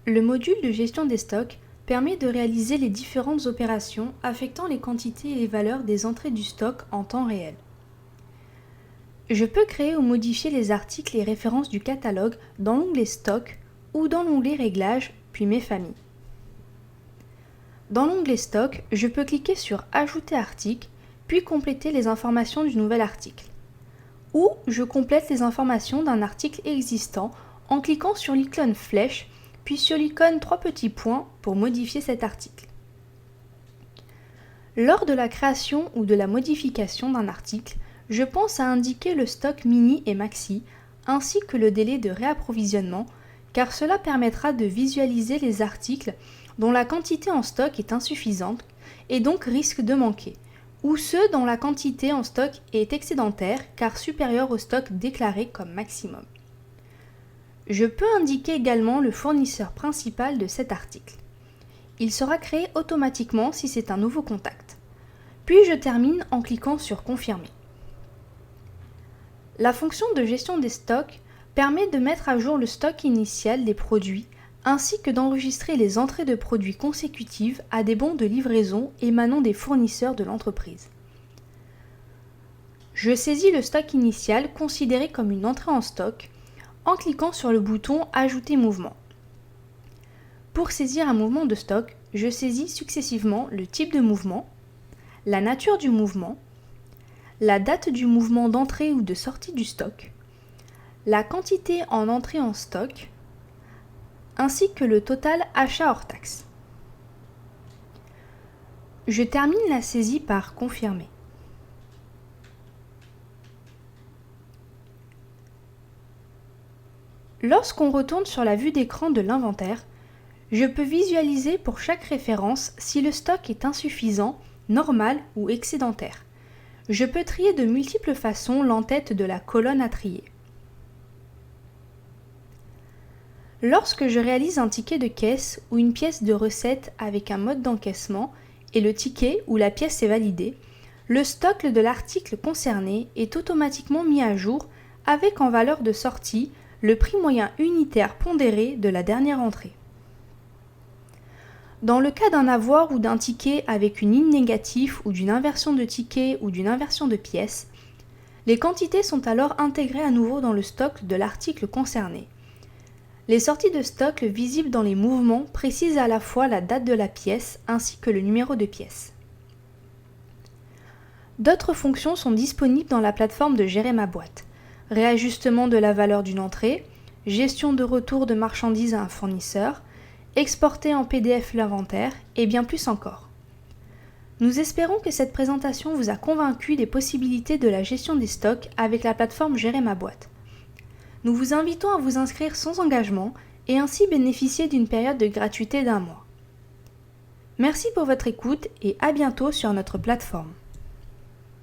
Le module de gestion des stocks permet de réaliser les différentes opérations affectant les quantités et les valeurs des entrées du stock en temps réel. Je peux créer ou modifier les articles et références du catalogue dans l'onglet Stock ou dans l'onglet Réglages, puis Mes familles. Dans l'onglet Stock, je peux cliquer sur Ajouter article, puis compléter les informations du nouvel article. Ou je complète les informations d'un article existant en cliquant sur l'icône flèche, puis sur l'icône 3 petits points pour modifier cet article. Lors de la création ou de la modification d'un article, je pense à indiquer le stock mini et maxi, ainsi que le délai de réapprovisionnement, car cela permettra de visualiser les articles dont la quantité en stock est insuffisante et donc risque de manquer, ou ceux dont la quantité en stock est excédentaire car supérieure au stock déclaré comme maximum. Je peux indiquer également le fournisseur principal de cet article. Il sera créé automatiquement si c'est un nouveau contact. Puis je termine en cliquant sur Confirmer. La fonction de gestion des stocks permet de mettre à jour le stock initial des produits ainsi que d'enregistrer les entrées de produits consécutives à des bons de livraison émanant des fournisseurs de l'entreprise. Je saisis le stock initial considéré comme une entrée en stock en cliquant sur le bouton Ajouter mouvement. Pour saisir un mouvement de stock, je saisis successivement le type de mouvement, la nature du mouvement, la date du mouvement d'entrée ou de sortie du stock, la quantité en entrée en stock, ainsi que le total achat hors taxe. Je termine la saisie par Confirmer. Lorsqu'on retourne sur la vue d'écran de l'inventaire, je peux visualiser pour chaque référence si le stock est insuffisant, normal ou excédentaire. Je peux trier de multiples façons l'entête de la colonne à trier. Lorsque je réalise un ticket de caisse ou une pièce de recette avec un mode d'encaissement et le ticket ou la pièce est validé, le stock de l'article concerné est automatiquement mis à jour avec en valeur de sortie le prix moyen unitaire pondéré de la dernière entrée. Dans le cas d'un avoir ou d'un ticket avec une ligne négative ou d'une inversion de ticket ou d'une inversion de pièce, les quantités sont alors intégrées à nouveau dans le stock de l'article concerné. Les sorties de stock visibles dans les mouvements précisent à la fois la date de la pièce ainsi que le numéro de pièce. D'autres fonctions sont disponibles dans la plateforme de Gérer ma boîte. Réajustement de la valeur d'une entrée, gestion de retour de marchandises à un fournisseur, exporter en PDF l'inventaire et bien plus encore. Nous espérons que cette présentation vous a convaincu des possibilités de la gestion des stocks avec la plateforme Gérer ma boîte. Nous vous invitons à vous inscrire sans engagement et ainsi bénéficier d'une période de gratuité d'1 mois. Merci pour votre écoute et à bientôt sur notre plateforme.